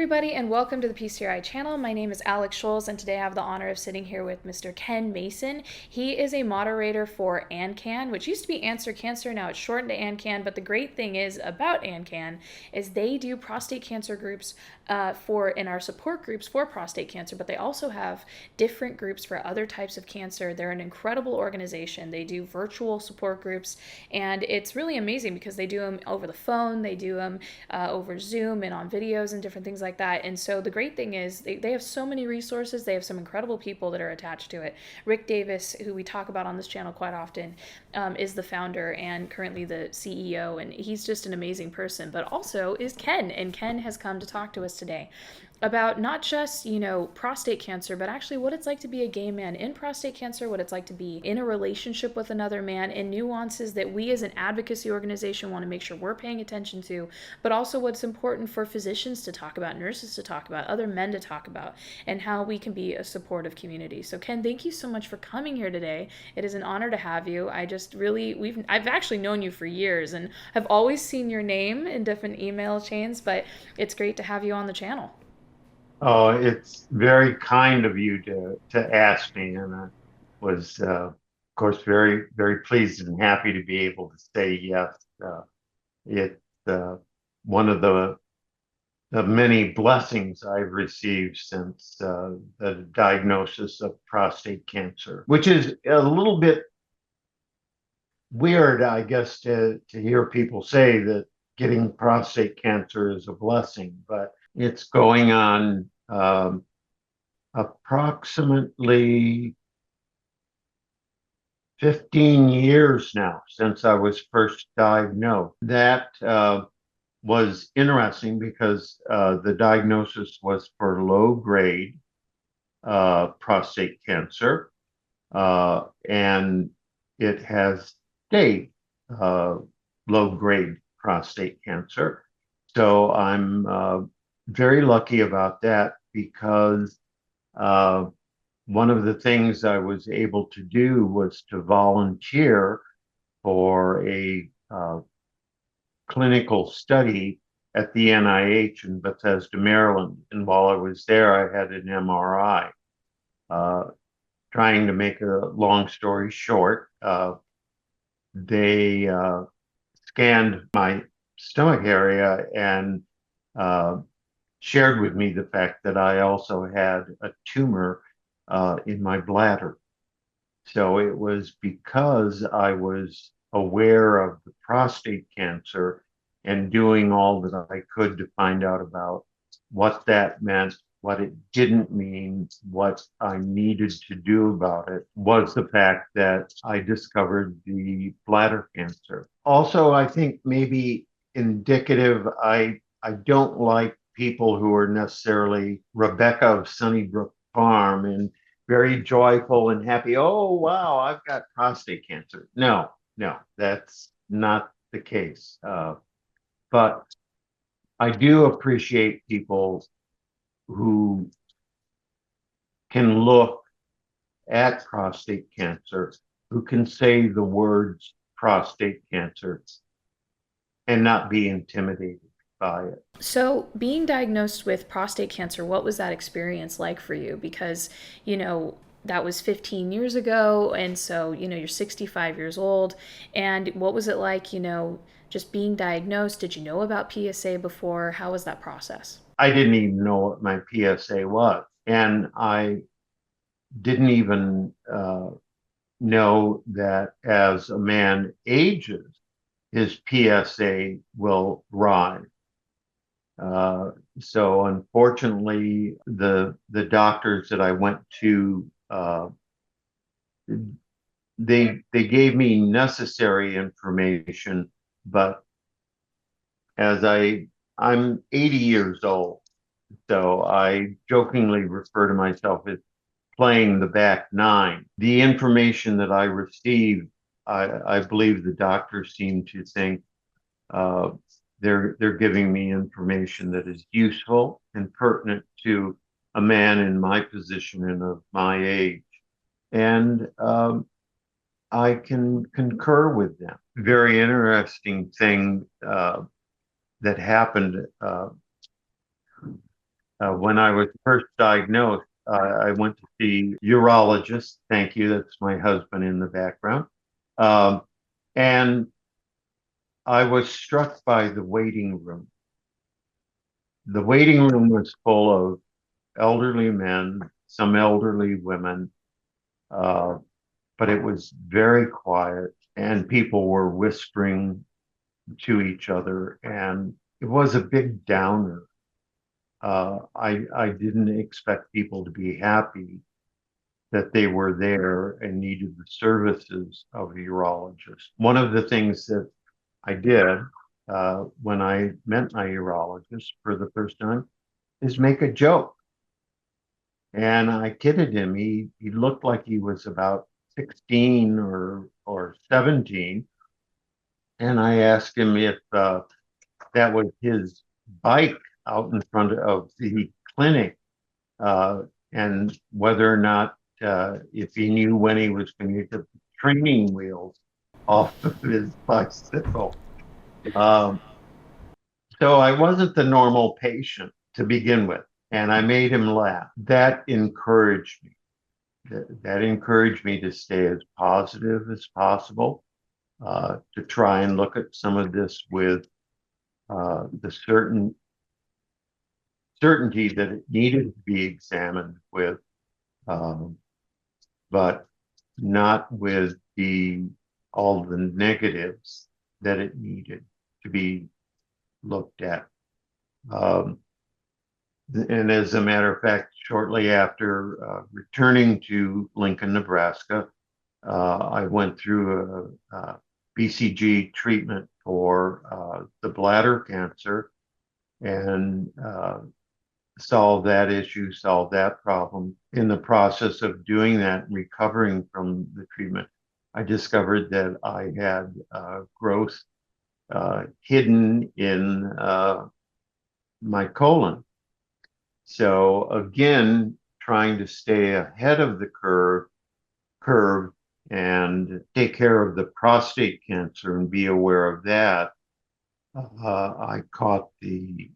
everybody, and welcome to the PCRI channel. My name is Alex Scholz, and today I have the honor of sitting here with Mr. Ken Mason. He is a moderator for AnCan, which used to be Answer Cancer. Now it's shortened to AnCan, but the great thing is about AnCan is they do prostate cancer groups in our support groups for prostate cancer, but they also have different groups for other types of cancer. They're an incredible organization. They do virtual support groups, and it's really amazing because they do them over the phone, they do them over Zoom and on videos and different things like that. And so the great thing is they have so many resources. They have some incredible people that are attached to it. Rick Davis, who we talk about on this channel quite often, is the founder and currently the CEO, and he's just an amazing person. But also is Ken, and Ken has come to talk to us today about not just, prostate cancer, but actually what it's like to be a gay man in prostate cancer, what it's like to be in a relationship with another man, and nuances that we as an advocacy organization want to make sure we're paying attention to, but also what's important for physicians to talk about, nurses to talk about, other men to talk about, and how we can be a supportive community. So Ken, thank you so much for coming here today. It is an honor to have you. I've actually known you for years and have always seen your name in different email chains, but it's great to have you on the channel. Oh, it's very kind of you to ask me, and I was, of course, very pleased and happy to be able to say yes. It's one of the many blessings I've received since the diagnosis of prostate cancer, which is a little bit weird, I guess, to hear people say that getting prostate cancer is a blessing, but it's going on approximately 15 years now since I was first diagnosed. That was interesting because the diagnosis was for low grade prostate cancer, and it has stayed low grade prostate cancer. So I'm very lucky about that because one of the things I was able to do was to volunteer for a clinical study at the NIH in Bethesda, Maryland. And while I was there, I had an MRI. Trying to make a long story short, they scanned my stomach area and shared with me the fact that I also had a tumor in my bladder. So it was because I was aware of the prostate cancer and doing all that I could to find out about what that meant, what it didn't mean, what I needed to do about it, was the fact that I discovered the bladder cancer. Also, I think maybe indicative, I don't like people who are necessarily Rebecca of Sunnybrook Farm and very joyful and happy. Oh, wow, I've got prostate cancer. No, no, that's not the case. But I do appreciate people who can look at prostate cancer, who can say the words prostate cancer and not be intimidated by it. So, being diagnosed with prostate cancer, what was that experience like for you? Because, that was 15 years ago, and so, you're 65 years old. And what was it like, just being diagnosed? Did you know about PSA before? How was that process? I didn't even know what my PSA was. And I didn't even know that as a man ages, his PSA will rise. So unfortunately, the doctors that I went to, they gave me necessary information, but as I'm 80 years old, so I jokingly refer to myself as playing the back nine. The information that I received, I believe the doctors seem to think uh, they're giving me information that is useful and pertinent to a man in my position and of my age. And I can concur with them. Very interesting thing that happened When I was first diagnosed, I went to see urologist. Thank you. That's my husband in the background. Um, and I was struck by the waiting room. The waiting room was full of elderly men, some elderly women, uh, but it was very quiet and people were whispering to each other. And it was a big downer. I didn't expect people to be happy that they were there and needed the services of a urologist. One of the things that I did when I met my urologist for the first time is make a joke. And I kidded him. He looked like he was about 16 or 17. And I asked him if that was his bike out in front of the clinic, uh, and whether or not if he knew when he was going to get the training wheels off of his bicycle. Um, so I wasn't the normal patient to begin with, and I made him laugh. That encouraged me. That encouraged me to stay as positive as possible, to try and look at some of this with the certainty that it needed to be examined with, um, but not with the all the negatives that it needed to be looked at. Um, and as a matter of fact, shortly after returning to Lincoln, Nebraska, I went through a BCG treatment for the bladder cancer and solve that issue, solve that problem. In the process of doing that and recovering from the treatment, I discovered that I had growth hidden in my colon. So again, trying to stay ahead of the curve and take care of the prostate cancer and be aware of that. I caught the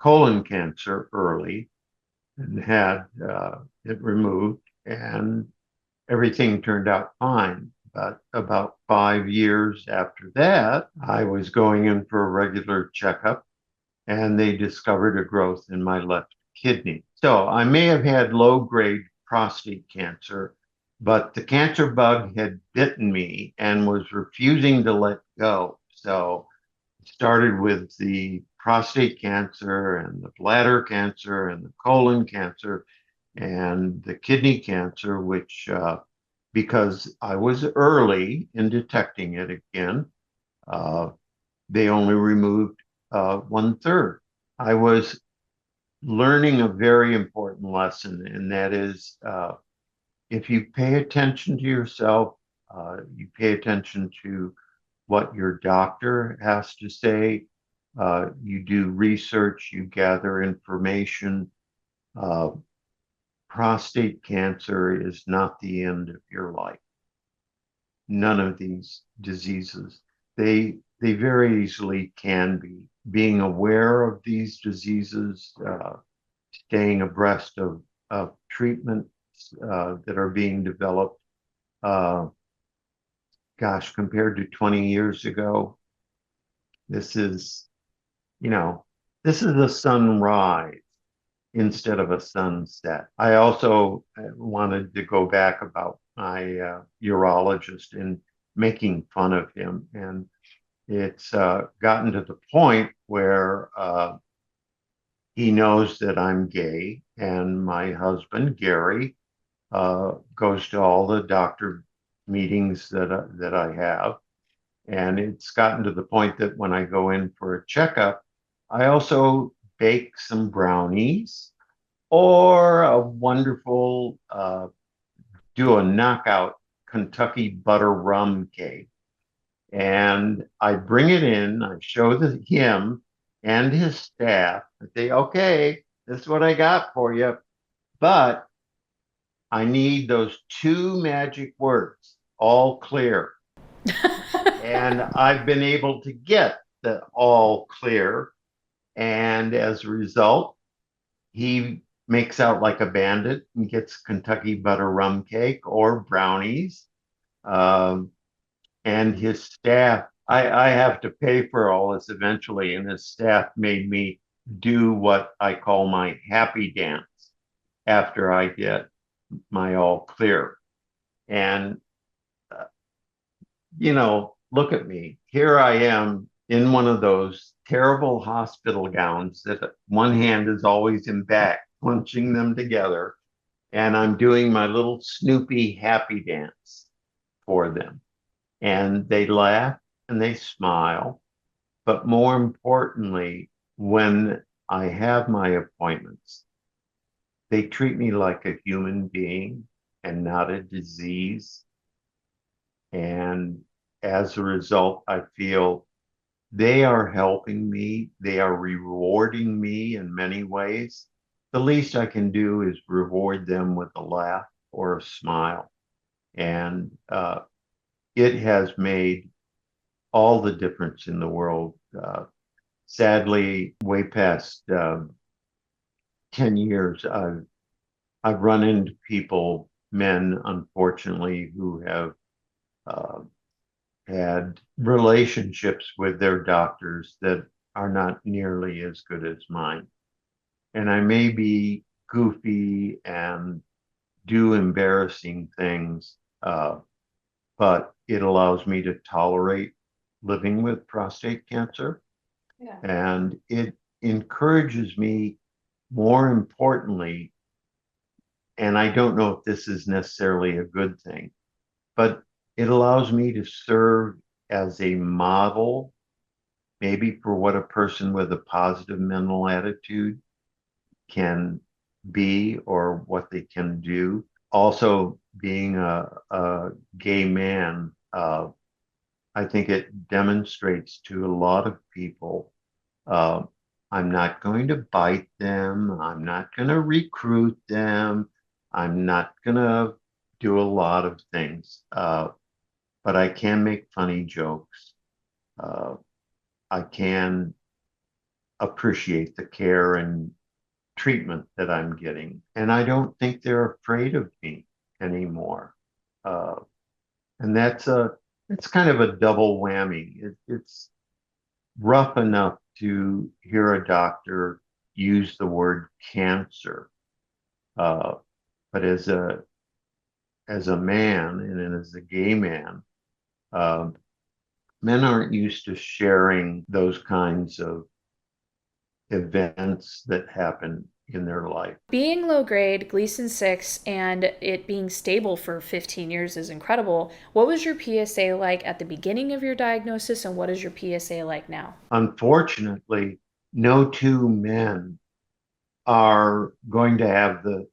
colon cancer early and had it removed, and everything turned out fine. But about 5 years after that, I was going in for a regular checkup, and they discovered a growth in my left kidney. So I may have had low grade prostate cancer, but the cancer bug had bitten me and was refusing to let go. So it started with the prostate cancer and the bladder cancer and the colon cancer and the kidney cancer, which, because I was early in detecting it again, uh, they only removed 1/3. I was learning a very important lesson, and that is if you pay attention to yourself, you pay attention to what your doctor has to say, you do research, you gather information. Uh, Prostate cancer is not the end of your life. None of these diseases. They very easily can be. Being aware of these diseases, staying abreast of treatments that are being developed. Uh, Gosh, compared to 20 years ago, this is, you know, this is a sunrise instead of a sunset. I also wanted to go back about my urologist and making fun of him. And it's gotten to the point where he knows that I'm gay, and my husband, Gary, goes to all the doctor meetings that I have. And it's gotten to the point that when I go in for a checkup, I also bake some brownies or a wonderful, do a knockout Kentucky butter rum cake. And I bring it in, I show him and his staff, I say, okay, this is what I got for you. But I need those two magic words, all clear. And I've been able to get the all clear. And as a result, he makes out like a bandit and gets Kentucky butter rum cake or brownies. Um, and his staff, I have to pay for all this eventually, and his staff made me do what I call my happy dance after I get my all clear. And, uh, look at me. Here I am in one of those terrible hospital gowns that one hand is always in back, punching them together. And I'm doing my little Snoopy happy dance for them. And they laugh and they smile. But more importantly, when I have my appointments, they treat me like a human being and not a disease. And as a result, I feel they are helping me. They are rewarding me in many ways. The least I can do is reward them with a laugh or a smile. And it has made all the difference in the world. Sadly, way past 10 years, I've run into people, men, unfortunately, who have uh, had relationships with their doctors that are not nearly as good as mine. And I may be goofy and do embarrassing things, but it allows me to tolerate living with prostate cancer. Yeah. And it encourages me, more importantly, and I don't know if this is necessarily a good thing, but it allows me to serve as a model, maybe for what a person with a positive mental attitude can be or what they can do. Also, being a gay man, I think it demonstrates to a lot of people, uh, I'm not going to bite them. I'm not going to recruit them. I'm not going to do a lot of things, but I can make funny jokes. Uh, I can appreciate the care and treatment that I'm getting. And I don't think they're afraid of me anymore. Uh, and it's kind of a double whammy. It's rough enough to hear a doctor use the word cancer. Uh, but as a man and as a gay man, um, men aren't used to sharing those kinds of events that happen in their life. Being low grade, Gleason 6, and it being stable for 15 years is incredible. What was your PSA like at the beginning of your diagnosis, and what is your PSA like now? Unfortunately, no two men are going to have the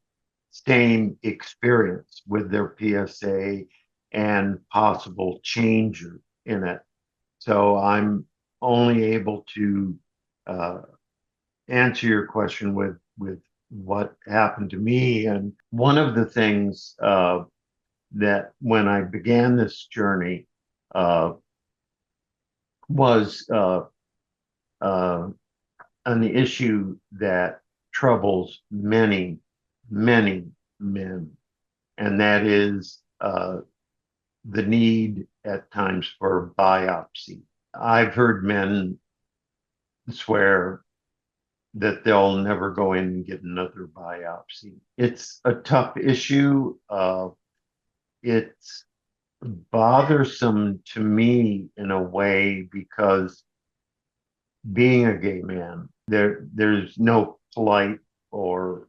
same experience with their PSA and possible changes in it. So I'm only able to uh, answer your question with what happened to me. And one of the things that when I began this journey uh, was uh, an issue that troubles many, many men, and that is the need at times for biopsy. I've heard men swear that they'll never go in and get another biopsy. It's a tough issue. It's bothersome to me in a way because being a gay man, there's no polite or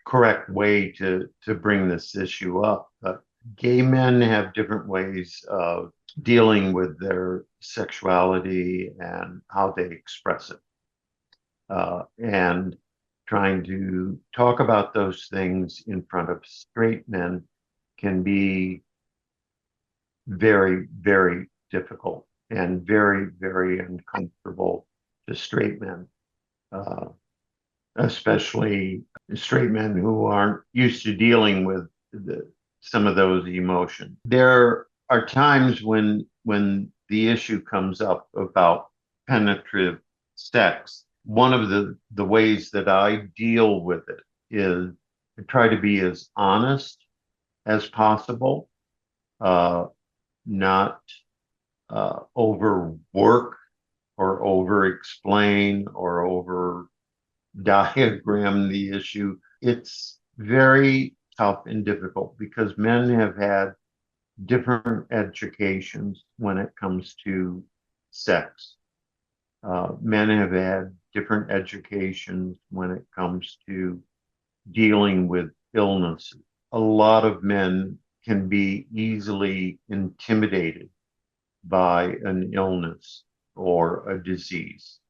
correct way to bring this issue up. But gay men have different ways of dealing with their sexuality and how they express it. And trying to talk about those things in front of straight men can be very, very difficult and very, very uncomfortable to straight men, uh, especially straight men who aren't used to dealing with some of those emotions. There are times when the issue comes up about penetrative sex one of the ways that I deal with it is to try to be as honest as possible, uh, not overwork or over explain or over diagram the issue. It's very tough and difficult because men have had different educations when it comes to sex. Men have had different educations when it comes to dealing with illnesses. A lot of men can be easily intimidated by an illness or a disease,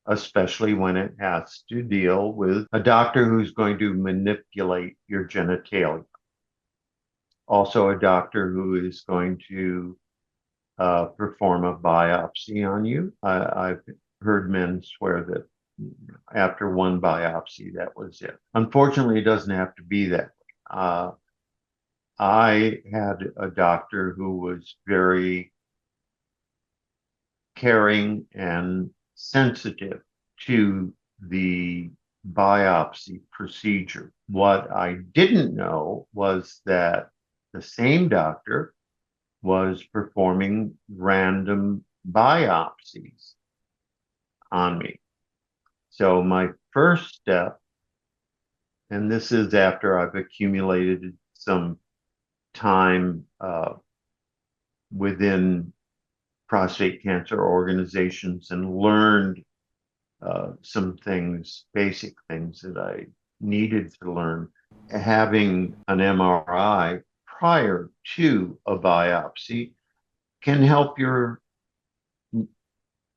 especially when it has to deal with a doctor who's going to manipulate your genitalia. Also, a doctor who is going to perform a biopsy on you. I've heard men swear that after one biopsy, that was it. Unfortunately, it doesn't have to be that way. I had a doctor who was very caring and sensitive to the biopsy procedure. What I didn't know was that the same doctor was performing random biopsies on me. So my first step, and this is after I've accumulated some time within prostate cancer organizations and learned some things, basic things that I needed to learn. Having an MRI prior to a biopsy can help your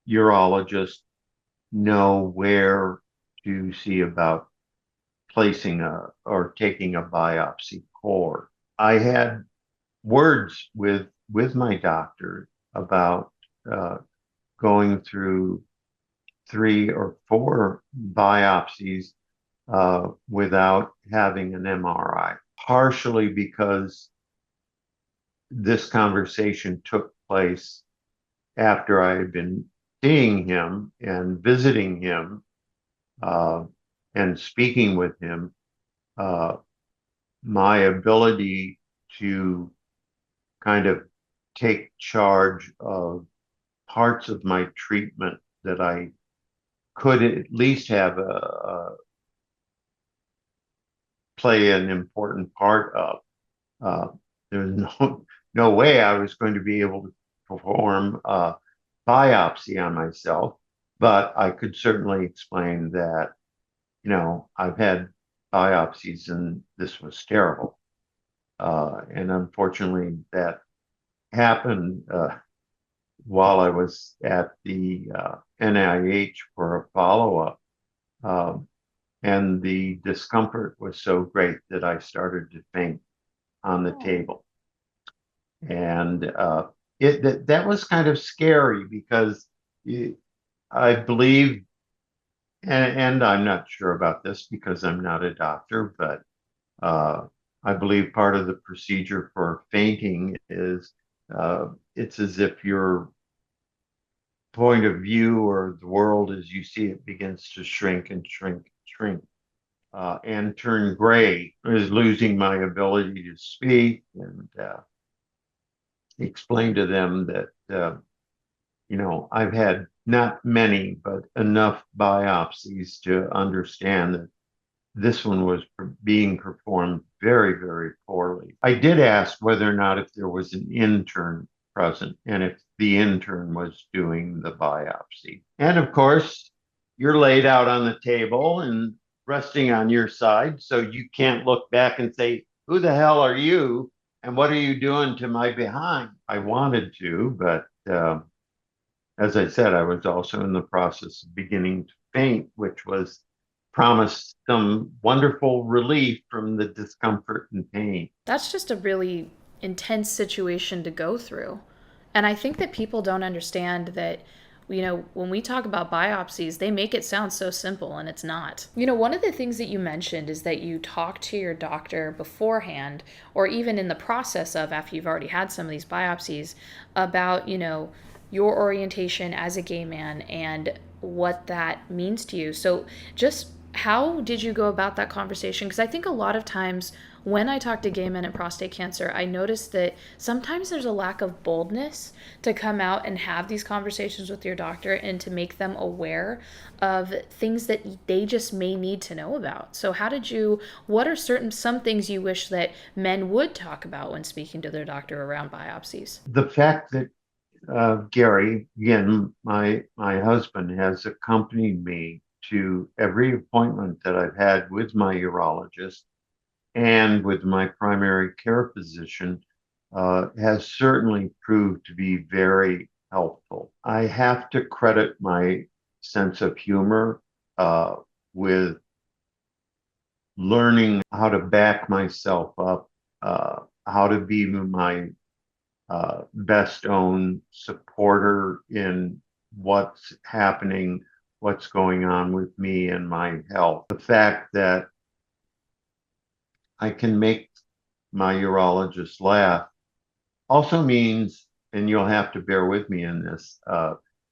urologist know where to see about placing or taking a biopsy cord. I had words with my doctor about going through 3 or 4 biopsies without having an MRI, partially because this conversation took place after I had been seeing him and visiting him and speaking with him. My ability to kind of take charge of parts of my treatment that I could at least have play an important part of. There's no way I was going to be able to perform a biopsy on myself, but I could certainly explain that, I've had biopsies and this was terrible. And unfortunately, that happened while I was at the NIH for a follow-up. And the discomfort was so great that I started to faint on the table. And that was kind of scary because I believe, and I'm not sure about this because I'm not a doctor, but I believe part of the procedure for fainting is it's as if your point of view or the world as you see it begins to shrink and shrink and shrink and turn gray, is losing my ability to speak, and explain to them that I've had not many but enough biopsies to understand that this one was being performed very, very poorly. I did ask whether or not if there was an intern present and if the intern was doing the biopsy. And of course, you're laid out on the table and resting on your side, so you can't look back and say, who the hell are you? And what are you doing to my behind? I wanted to, but as I said, I was also in the process of beginning to faint, which was promised some wonderful relief from the discomfort and pain. That's just a really intense situation to go through. And I think that people don't understand that, when we talk about biopsies, they make it sound so simple and it's not. One of the things that you mentioned is that you talk to your doctor beforehand or even in the process of after you've already had some of these biopsies about, your orientation as a gay man and what that means to you. So, just how did you go about that conversation? Because I think a lot of times when I talk to gay men and prostate cancer, I notice that sometimes there's a lack of boldness to come out and have these conversations with your doctor and to make them aware of things that they just may need to know about. So, what are some things you wish that men would talk about when speaking to their doctor around biopsies? The fact that Gary, again, my husband, has accompanied me to every appointment that I've had with my urologist and with my primary care physician has certainly proved to be very helpful. I have to credit my sense of humor uh, with learning how to back myself up, how to be my best own supporter in what's happening, what's going on with me and my health. The fact that I can make my urologist laugh also means, and you'll have to bear with me in this,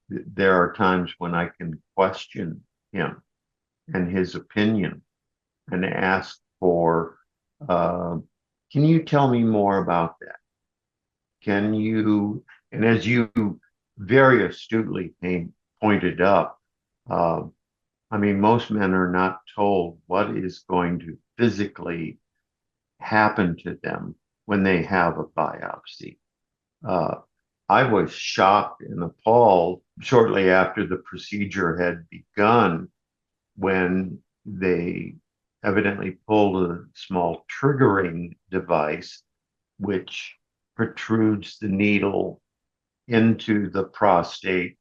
there are times when I can question him and his opinion and ask for, uh, can you tell me more about that? Can you, and as you very astutely pointed up, uh, I mean, most men are not told what is going to physically happen to them when they have a biopsy. Uh, I was shocked and appalled shortly after the procedure had begun when they evidently pulled a small triggering device, which protrudes the needle into the prostate,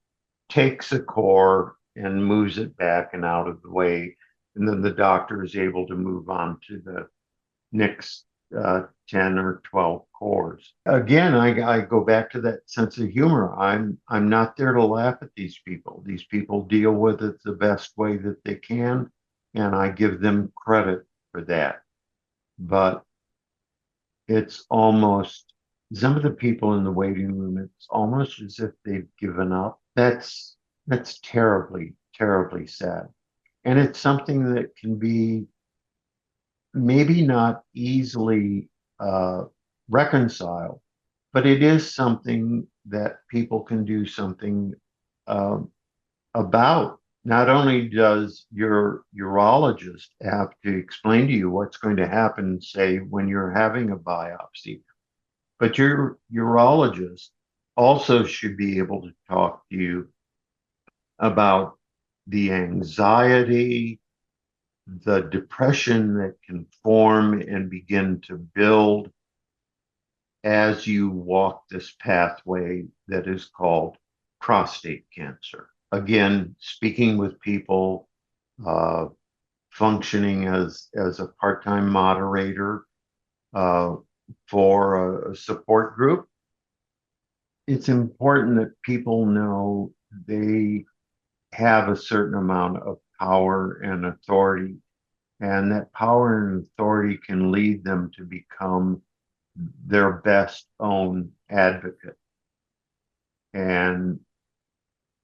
takes a core and moves it back and out of the way. And then the doctor is able to move on to the next 10 or 12 cores. Again, I go back to that sense of humor. I'm not there to laugh at these people. These people deal with it the best way that they can, and I give them credit for that. But it's almost, some of the people in the waiting room, it's almost as if they've given up. That's terribly, terribly sad. And it's something that can be maybe not easily reconciled, but it is something that people can do something uh, about. Not only does your urologist have to explain to you what's going to happen, say, when you're having a biopsy, but your urologist also should be able to talk to you about the anxiety, the depression that can form and begin to build as you walk this pathway that is called prostate cancer. Again, speaking with people, uh, functioning as a part-time moderator uh, for a support group, it's important that people know they have a certain amount of power and authority, and that power and authority can lead them to become their best own advocate. And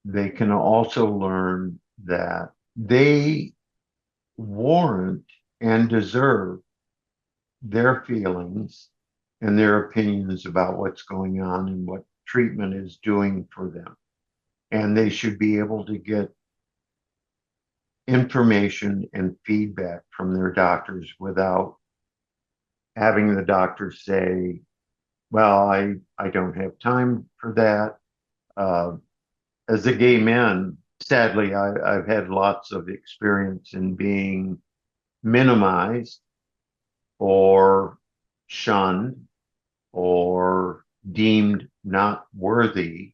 they can also learn that they warrant and deserve their feelings and their opinions about what's going on and what treatment is doing for them. And they should be able to get information and feedback from their doctors without having the doctor say, well, I don't have time for that. As a gay man, sadly, I've had lots of experience in being minimized or shunned or deemed not worthy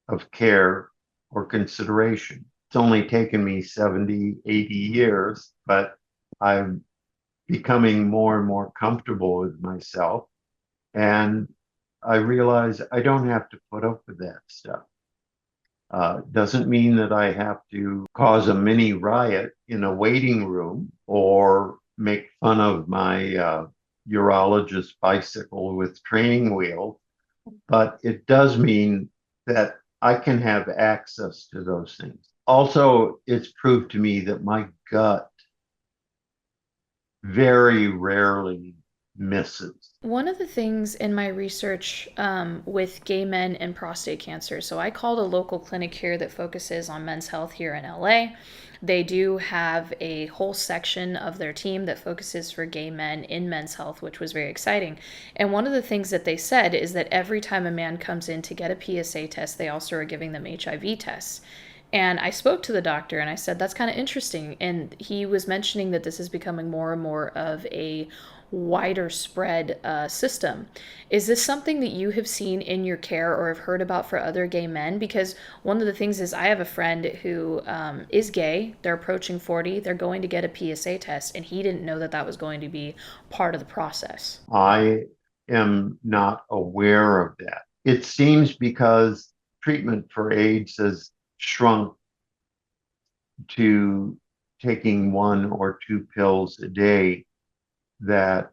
of care or consideration. It's only taken me 70, 80 years, but I'm becoming more and more comfortable with myself. And I realize I don't have to put up with that stuff. Doesn't mean that I have to cause a mini riot in a waiting room or make fun of my urologist bicycle with training wheels, but it does mean that I can have access to those things. Also, it's proved to me that my gut very rarely misses. One of the things in my research with gay men and prostate cancer, so I called a local clinic here that focuses on men's health here in LA. They do have a whole section of their team that focuses for gay men in men's health, which was very exciting. And one of the things that they said is that every time a man comes in to get a PSA test, they also are giving them HIV tests. And I spoke to the doctor and I said, that's kind of interesting. And he was mentioning that this is becoming more and more of a wider spread system. Is this something that you have seen in your care or have heard about for other gay men? Because one of the things is, I have a friend who is gay. They're approaching 40. They're going to get a PSA test, and he didn't know that that was going to be part of the process. I am not aware of that. It seems because treatment for AIDS has shrunk to taking one or two pills a day, that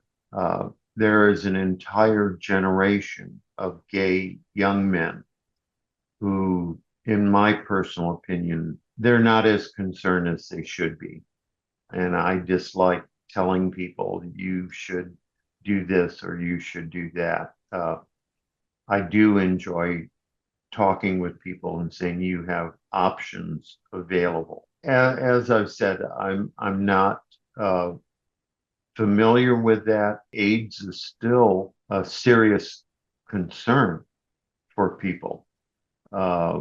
there is an entire generation of gay young men who, in my personal opinion, they're not as concerned as they should be. And I dislike telling people you should do this or you should do that. I do enjoy talking with people and saying you have options available. As I've said, I'm not familiar with that. AIDS is still a serious concern for people. Uh,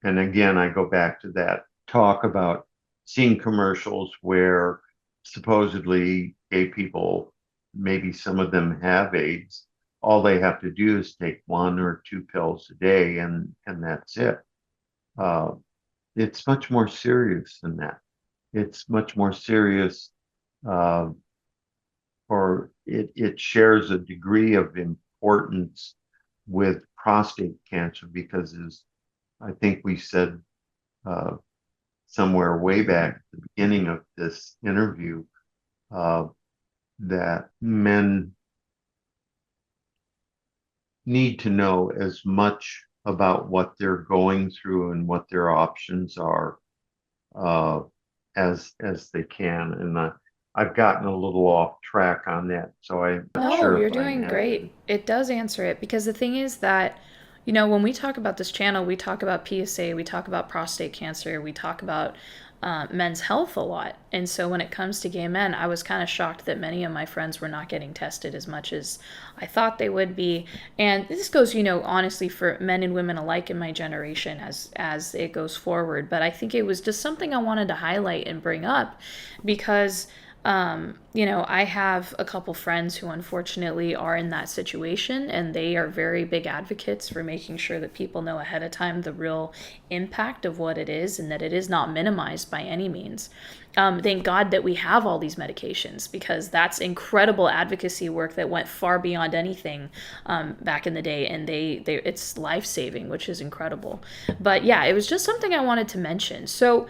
and again, I go back to that talk about seeing commercials where supposedly gay people, maybe some of them have AIDS. All they have to do is take one or two pills a day, and that's it. Uh, it's much more serious than that. It's much more serious, uh, or it shares a degree of importance with prostate cancer because, as I think we said uh, somewhere way back at the beginning of this interview, uh, that men need to know as much about what they're going through and what their options are, uh, as they can. And I've gotten a little off track on that, so I'm not No, sure you're if I doing have great. been. It does answer it because the thing is that, when we talk about this channel, we talk about PSA, we talk about prostate cancer, we talk about men's health a lot. And so when it comes to gay men, I was kind of shocked that many of my friends were not getting tested as much as I thought they would be. And this goes, honestly for men and women alike in my generation as it goes forward. But I think it was just something I wanted to highlight and bring up because I have a couple friends who unfortunately are in that situation, and they are very big advocates for making sure that people know ahead of time the real impact of what it is and that it is not minimized by any means. Thank God that we have all these medications because that's incredible advocacy work that went far beyond anything back in the day, and it's life saving, which is incredible. But yeah, it was just something I wanted to mention. So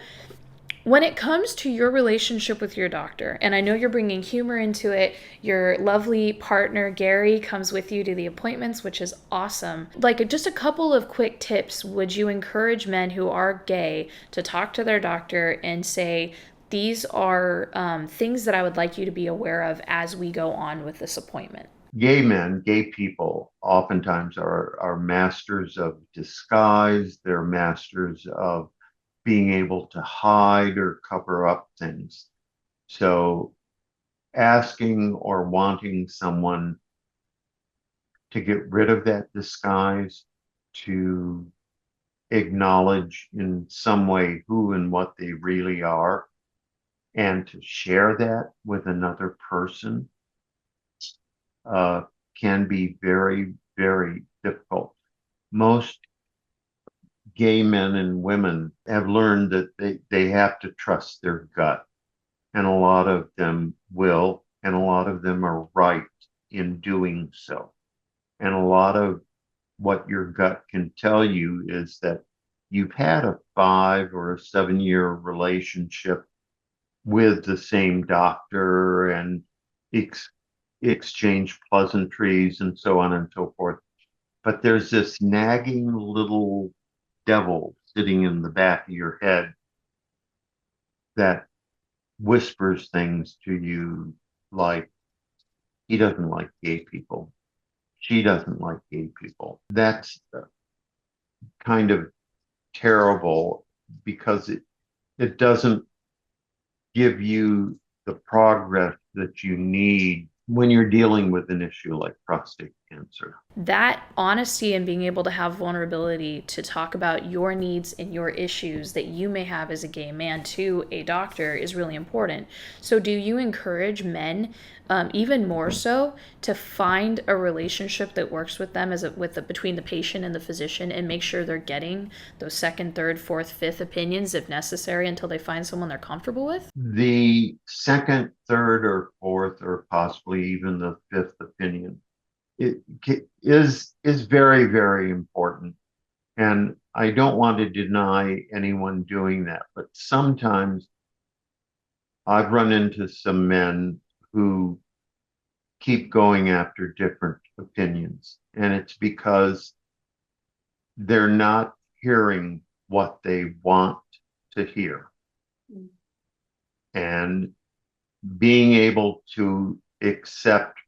when it comes to your relationship with your doctor, and I know you're bringing humor into it, your lovely partner Gary comes with you to the appointments, which is awesome. Like, just a couple of quick tips, would you encourage men who are gay to talk to their doctor and say, these are things that I would like you to be aware of as we go on with this appointment? Gay men, gay people, oftentimes are masters of disguise. They're masters of being able to hide or cover up things. So asking or wanting someone to get rid of that disguise, to acknowledge in some way who and what they really are, and to share that with another person uh, can be very, very difficult. Most gay men and women have learned that they have to trust their gut, and a lot of them will, and a lot of them are right in doing so. And a lot of what your gut can tell you is that you've had a 5 or 7 year relationship with the same doctor and ex- exchange pleasantries and so on and so forth. But there's this nagging little devil sitting in the back of your head that whispers things to you like, he doesn't like gay people. She doesn't like gay people. That's kind of terrible because it doesn't give you the progress that you need when you're dealing with an issue like prostate cancer. That honesty and being able to have vulnerability to talk about your needs and your issues that you may have as a gay man to a doctor is really important. So, do you encourage men, even more so, to find a relationship that works with them between the patient and the physician, and make sure they're getting those second, third, fourth, fifth opinions if necessary until they find someone they're comfortable with? The second, third, or fourth, or possibly even the fifth opinion it is very, very important. And I don't want to deny anyone doing that, but sometimes I've run into some men who keep going after different opinions, and it's because they're not hearing what they want to hear. And being able to accept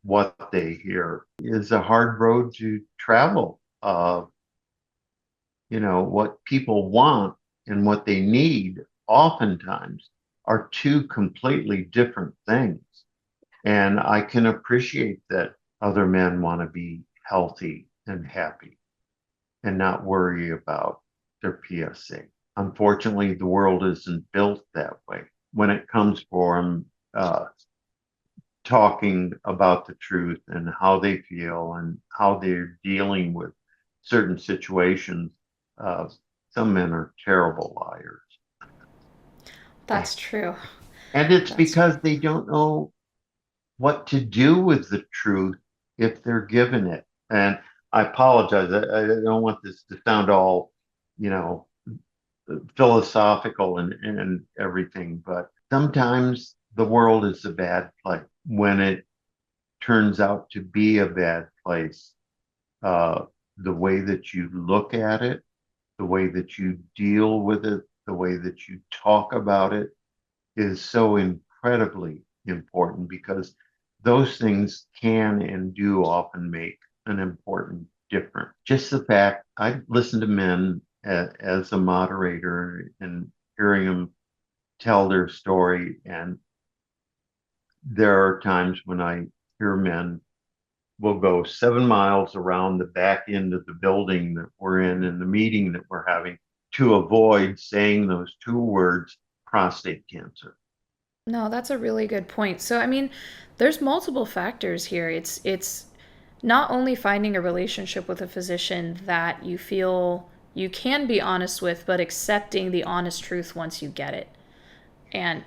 what they hear is a hard road to travel. What people want and what they need oftentimes are two completely different things. And I can appreciate that other men want to be healthy and happy and not worry about their PSA. Unfortunately, the world isn't built that way. When it comes for them talking about the truth and how they feel and how they're dealing with certain situations, some men are terrible liars. That's true. And it's That's because they don't know what to do with the truth if they're given it. And I apologize. I don't want this to sound all, you know, philosophical and everything, but sometimes the world is a bad place. When it turns out to be a bad place, the way that you look at it, the way that you deal with it, the way that you talk about it is so incredibly important because those things can and do often make an important difference. Just the fact I listen to men as a moderator and hearing them tell their story, and there are times when I hear men will go 7 miles around the back end of the building that we're in and the meeting that we're having to avoid saying those two words, prostate cancer. No, that's a really good point. So, I mean, there's multiple factors here. It's not only finding a relationship with a physician that you feel you can be honest with, but accepting the honest truth once you get it. And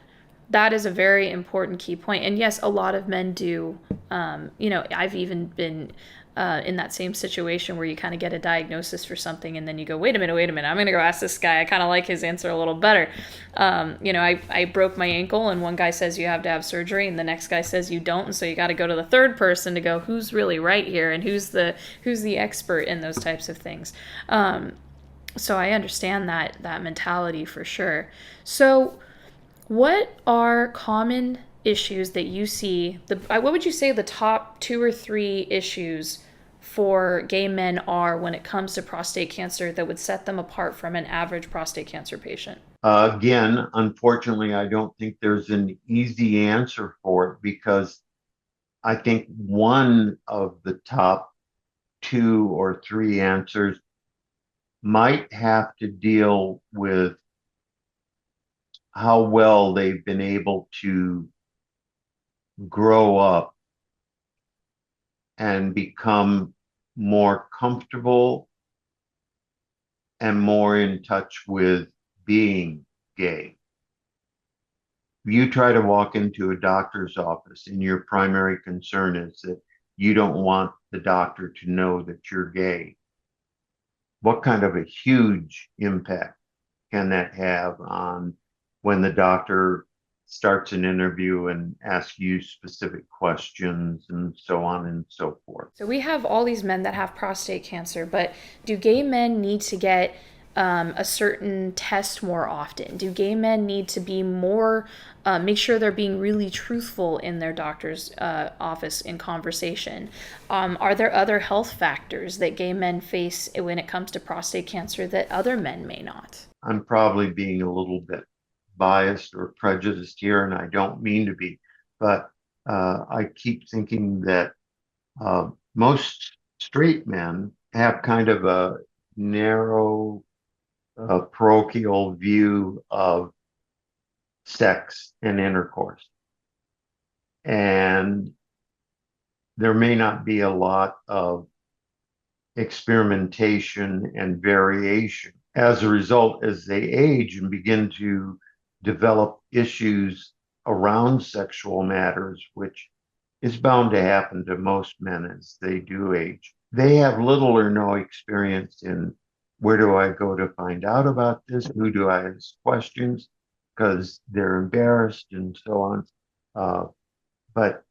that is a very important key point. And yes, a lot of men do. I've even been in that same situation where you kind of get a diagnosis for something and then you go, wait a minute, I'm going to go ask this guy. I kind of like his answer a little better. I broke my ankle and one guy says you have to have surgery and the next guy says you don't. And so you got to go to the third person to go, who's really right here and who's the expert in those types of things. So I understand that mentality for sure. So what are common issues that you see? What would you say the top 2 or 3 issues for gay men are when it comes to prostate cancer that would set them apart from an average prostate cancer patient? Again, unfortunately, I don't think there's an easy answer for it because I think one of the top 2 or 3 answers might have to deal with how well they've been able to grow up and become more comfortable and more in touch with being gay. You try to walk into a doctor's office and your primary concern is that you don't want the doctor to know that you're gay. What kind of a huge impact can that have on when the doctor starts an interview and asks you specific questions and so on and so forth? So we have all these men that have prostate cancer, but do gay men need to get a certain test more often? Do gay men need to be more, make sure they're being really truthful in their doctor's office in conversation? Are there other health factors that gay men face when it comes to prostate cancer that other men may not? I'm probably being a little bit biased or prejudiced here, and I don't mean to be, but I keep thinking that most straight men have kind of a narrow, parochial view of sex and intercourse. And there may not be a lot of experimentation and variation. As a result, as they age and begin to develop issues around sexual matters, which is bound to happen to most men as they do age, they have little or no experience in where do I go to find out about this? Who do I ask questions? Because they're embarrassed and so on. But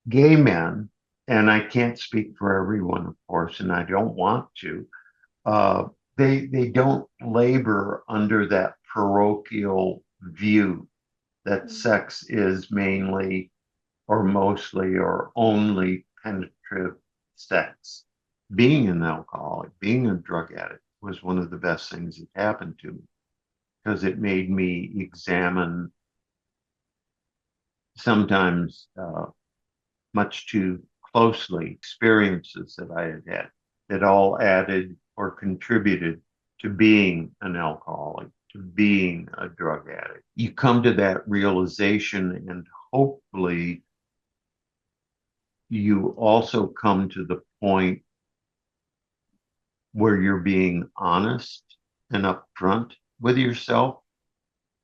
gay men, and I can't speak for everyone, of course, and I don't want to, uh, they don't labor under that parochial view that sex is mainly or mostly or only penetrative sex. Being an alcoholic, being a drug addict was one of the best things that happened to me because it made me examine sometimes much too closely experiences that I had had that all added or contributed to being an alcoholic, to being a drug addict. You come to that realization, and hopefully, you also come to the point where you're being honest and upfront with yourself.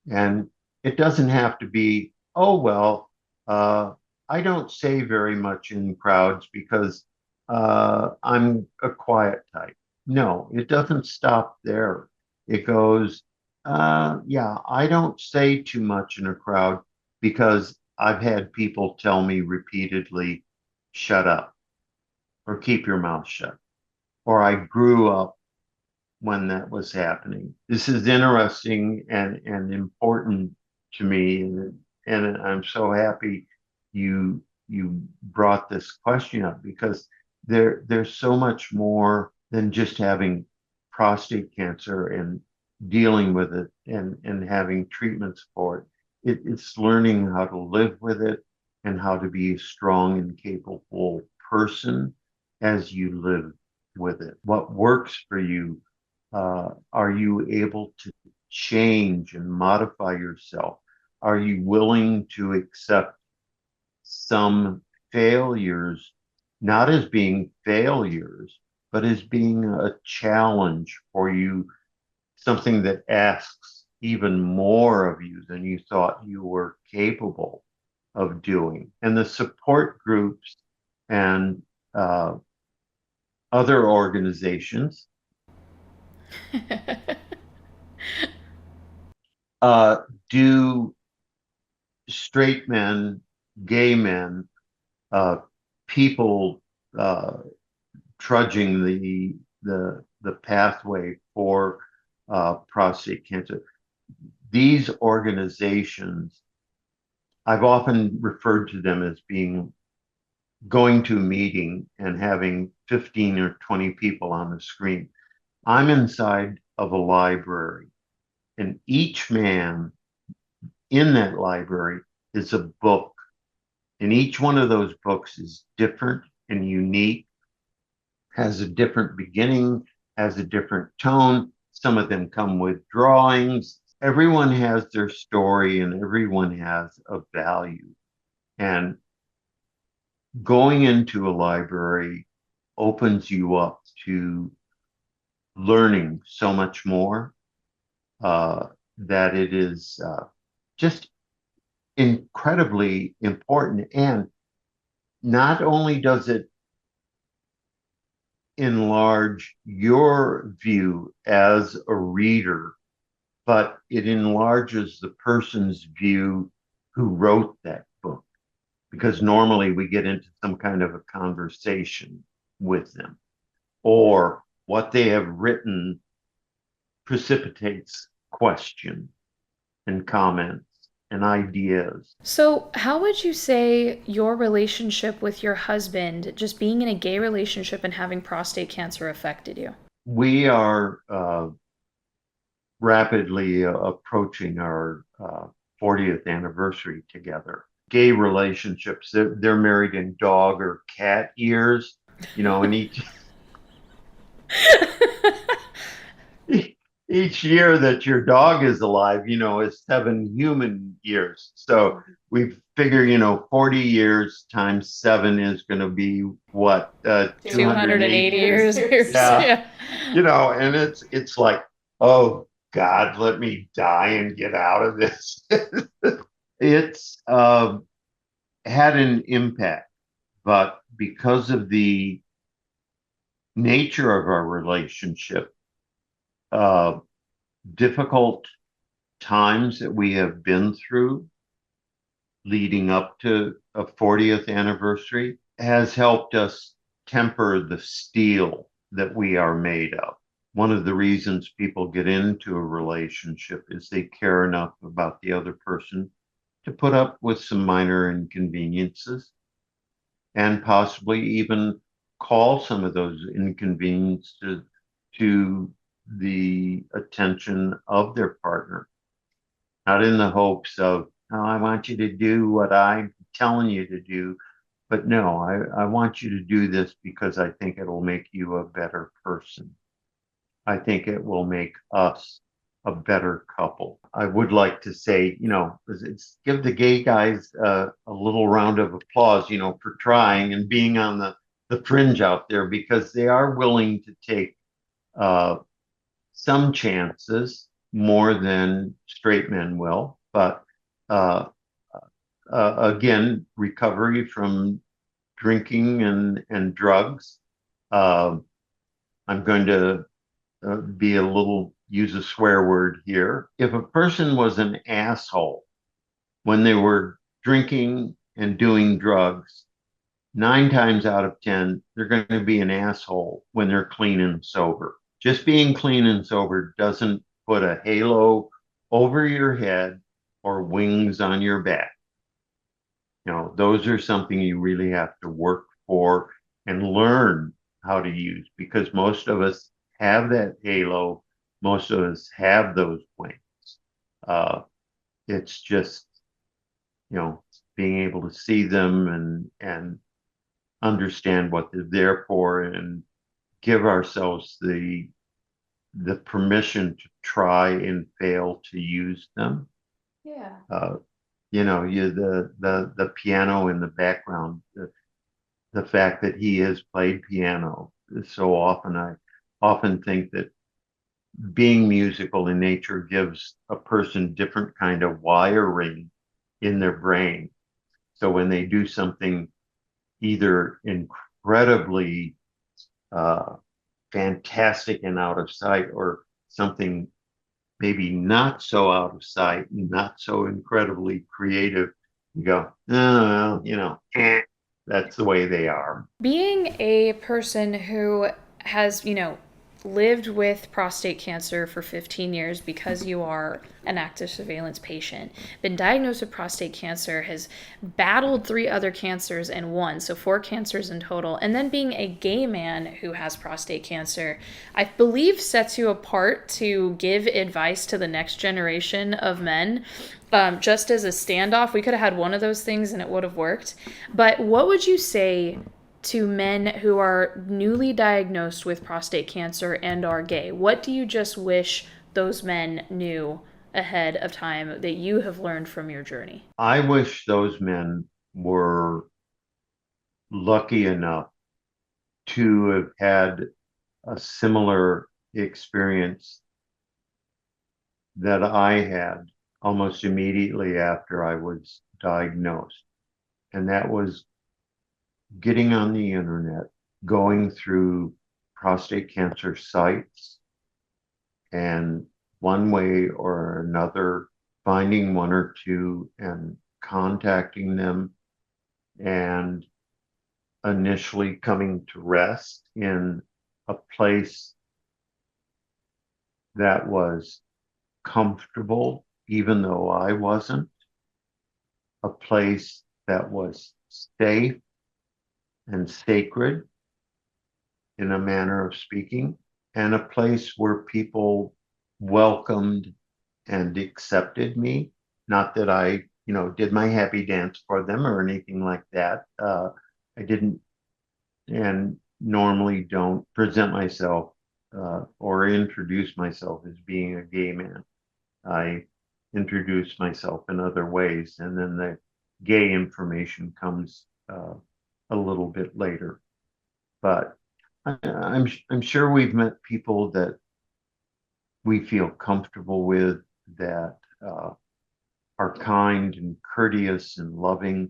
And it doesn't have to be, oh, well, I don't say very much in crowds because I'm a quiet type. No, it doesn't stop there. It goes, yeah, I don't say too much in a crowd because I've had people tell me repeatedly, shut up or keep your mouth shut. Or I grew up when that was happening. This is interesting and important to me, and I'm so happy you brought this question up because there's so much more than just having prostate cancer and dealing with it and having treatments for it. It's learning how to live with it and how to be a strong and capable person as you live with it. What works for you? Are you able to change and modify yourself? Are you willing to accept some failures, not as being failures, but as being a challenge for you, something that asks even more of you than you thought you were capable of doing? And the support groups and other organizations uh, do straight men, gay men, uh, people trudging the pathway for prostate cancer. These organizations, I've often referred to them as being going to a meeting and having 15 or 20 people on the screen. I'm inside of a library, and each man in that library is a book. And each one of those books is different and unique, has a different beginning, has a different tone. Some of them come with drawings. Everyone has their story and everyone has a value. And going into a library opens you up to learning so much more that it is just incredibly important. And not only does it enlarge your view as a reader, but it enlarges the person's view who wrote that book. Because normally we get into some kind of a conversation with them, or what they have written precipitates question and comments and ideas. So, how would you say your relationship with your husband, just being in a gay relationship and having prostate cancer, affected you? We are rapidly approaching our 40th anniversary together. Gay relationships, they're married in dog or cat years, and each year that your dog is alive, is 7 human years. So we figure, 40 years times 7 is going to be what, 280 280 years. years? Yeah. Yeah. And it's like, oh God, let me die and get out of this. It's had an impact, but because of the nature of our relationship, uh, difficult times that we have been through leading up to a 40th anniversary has helped us temper the steel that we are made of. One of the reasons people get into a relationship is they care enough about the other person to put up with some minor inconveniences and possibly even call some of those inconveniences to the attention of their partner, not in the hopes of, oh, I want you to do what I'm telling you to do, but no, I want you to do this because I think it'll make you a better person. I think it will make us a better couple. I would like to say, give the gay guys a little round of applause, for trying and being on the fringe out there, because they are willing to take uh, some chances more than straight men will. But uh, again, recovery from drinking and drugs. I'm going to use a swear word here. If a person was an asshole when they were drinking and doing drugs, 9 times out of 10, they're going to be an asshole when they're clean and sober. Just being clean and sober doesn't put a halo over your head or wings on your back. Those are something you really have to work for and learn how to use, because most of us have that halo. Most of us have those wings. It's just, being able to see them and understand what they're there for and give ourselves the permission to try and fail to use them. Yeah. The piano in the background, the fact that he has played piano so often. I often think that being musical in nature gives a person different kind of wiring in their brain. So when they do something either incredibly fantastic and out of sight, or something maybe not so out of sight and not so incredibly creative, you go, oh, well, that's the way they are. Being a person who has, lived with prostate cancer for 15 years, because you are an active surveillance patient, been diagnosed with prostate cancer, has battled 3 other cancers and won, so 4 cancers in total, and then being a gay man who has prostate cancer, I believe sets you apart to give advice to the next generation of men. Just as a standoff, we could have had one of those things and it would have worked. But what would you say to men who are newly diagnosed with prostate cancer and are gay? What do you just wish those men knew ahead of time that you have learned from your journey? I wish those men were lucky enough to have had a similar experience that I had almost immediately after I was diagnosed. And that was getting on the internet, going through prostate cancer sites, and one way or another finding 1 or 2 and contacting them, and initially coming to rest in a place that was comfortable, even though I wasn't, a place that was safe and sacred in a manner of speaking, and a place where people welcomed and accepted me. Not that I, did my happy dance for them or anything like that. I didn't, and normally don't present myself or introduce myself as being a gay man. I introduce myself in other ways, and then the gay information comes a little bit later. But I'm sure we've met people that we feel comfortable with, that are kind and courteous and loving,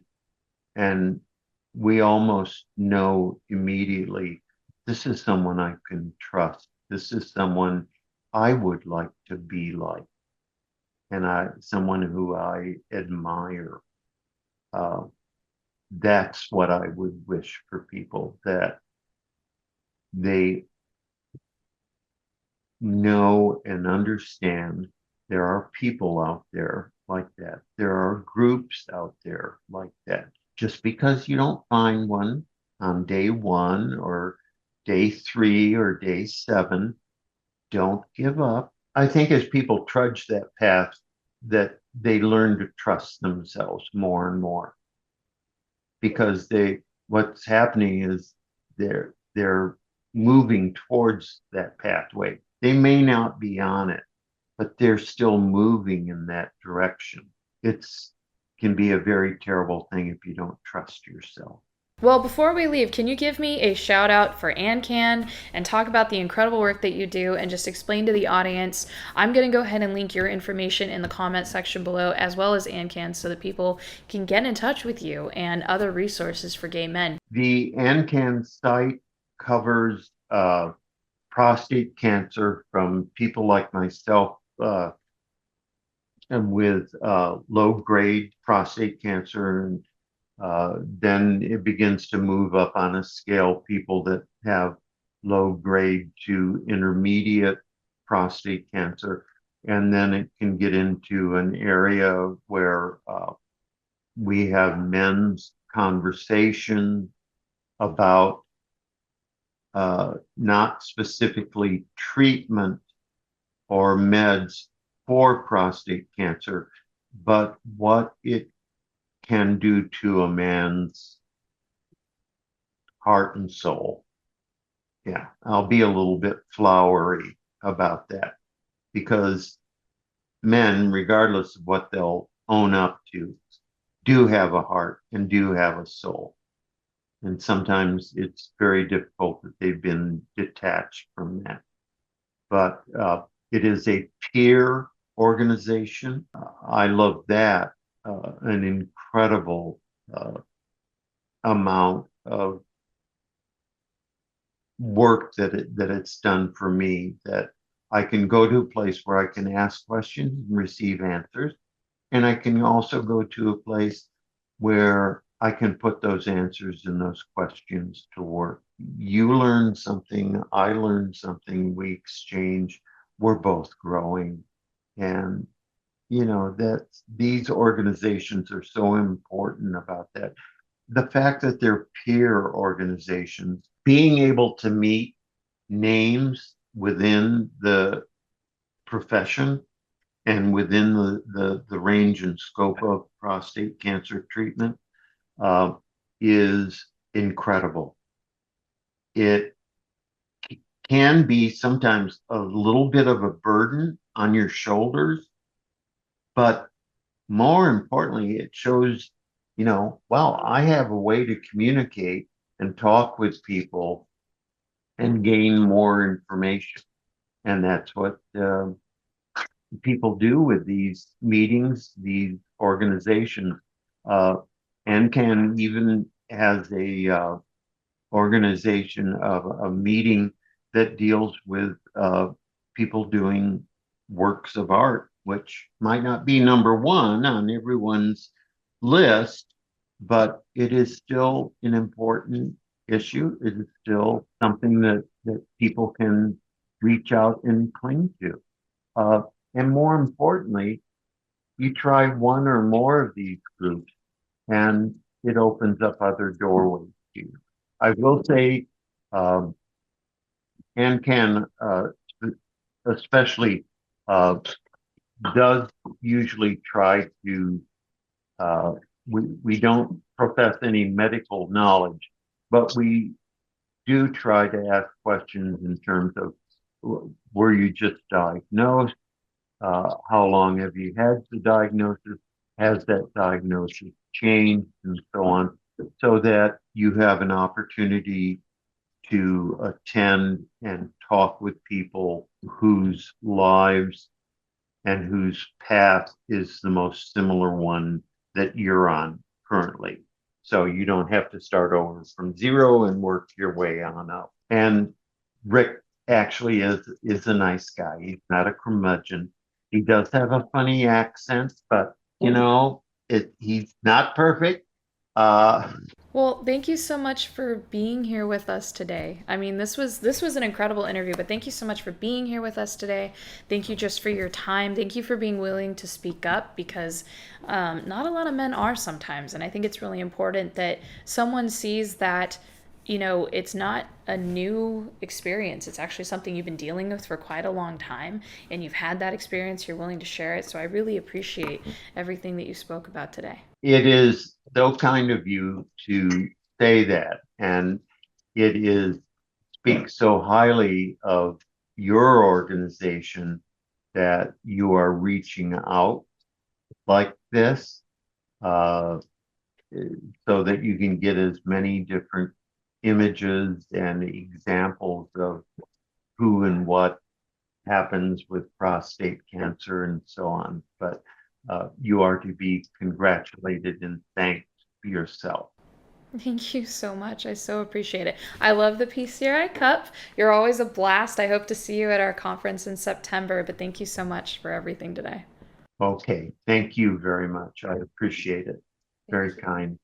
and we almost know immediately, this is someone I can trust. This is someone I would like to be like, and someone who I admire. Uh, that's what I would wish for people, that they know and understand there are people out there like that. There are groups out there like that. Just because you don't find one on day one or day three or day seven, don't give up. I think as people trudge that path, that they learn to trust themselves more and more, because what's happening is they're moving towards that pathway. They may not be on it, but they're still moving in that direction. It's can be a very terrible thing if you don't trust yourself. Well, before we leave, can you give me a shout out for AnCan and talk about the incredible work that you do and just explain to the audience? I'm going to go ahead and link your information in the comment section below, as well as AnCan, so that people can get in touch with you and other resources for gay men. The AnCan site covers prostate cancer from people like myself, and with low-grade prostate cancer, and then it begins to move up on a scale, people that have low grade to intermediate prostate cancer. And then it can get into an area where we have men's conversation about not specifically treatment or meds for prostate cancer, but what it can do to a man's heart and soul. Yeah, I'll be a little bit flowery about that, because men, regardless of what they'll own up to, do have a heart and do have a soul. And sometimes it's very difficult that they've been detached from that. But it is a peer organization. I love that. An incredible amount of work that it's done for me, that I can go to a place where I can ask questions and receive answers. And I can also go to a place where I can put those answers and those questions to work. You learn something, I learn something, we exchange, we're both growing. And that these organizations are so important about that. The fact that they're peer organizations, being able to meet names within the profession and within the range and scope of prostate cancer treatment uh, is incredible. It can be sometimes a little bit of a burden on your shoulders, but more importantly, it shows, well, I have a way to communicate and talk with people and gain more information. And that's what people do with these meetings, these organizations. AnCan even has a organization of a meeting that deals with people doing works of art, which might not be number one on everyone's list, but it is still an important issue. It is still something that people can reach out and cling to. Uh, and more importantly, you try one or more of these groups and it opens up other doorways to you. I will say, um, AnCan, especially, uh, does usually try to, uh, we don't profess any medical knowledge, but we do try to ask questions in terms of, were you just diagnosed? How long have you had the diagnosis? Has that diagnosis changed? And so on, so that you have an opportunity to attend and talk with people whose lives and whose path is the most similar one that you're on currently. So you don't have to start over from zero and work your way on up. And Rick actually is a nice guy. He's not a curmudgeon. He does have a funny accent, but he's not perfect. Uh, Well, thank you so much for being here with us today. I mean, this was an incredible interview, but thank you so much for being here with us today. Thank you just for your time. Thank you for being willing to speak up because not a lot of men are sometimes, and I think it's really important that someone sees that it's not a new experience. It's actually something you've been dealing with for quite a long time, and you've had that experience. You're willing to share it. So I really appreciate everything that you spoke about today. it is so kind of you to say that, and it is speaks so highly of your organization that you are reaching out like this, uh, so that you can get as many different images and examples of who and what happens with prostate cancer and so on. But you are to be congratulated and thanked yourself. Thank you so much. I so appreciate it. I love the PCRI Cup. You're always a blast. I hope to see you at our conference in September, but thank you so much for everything today. Okay, thank you very much. I appreciate it. Very Thank you. kind.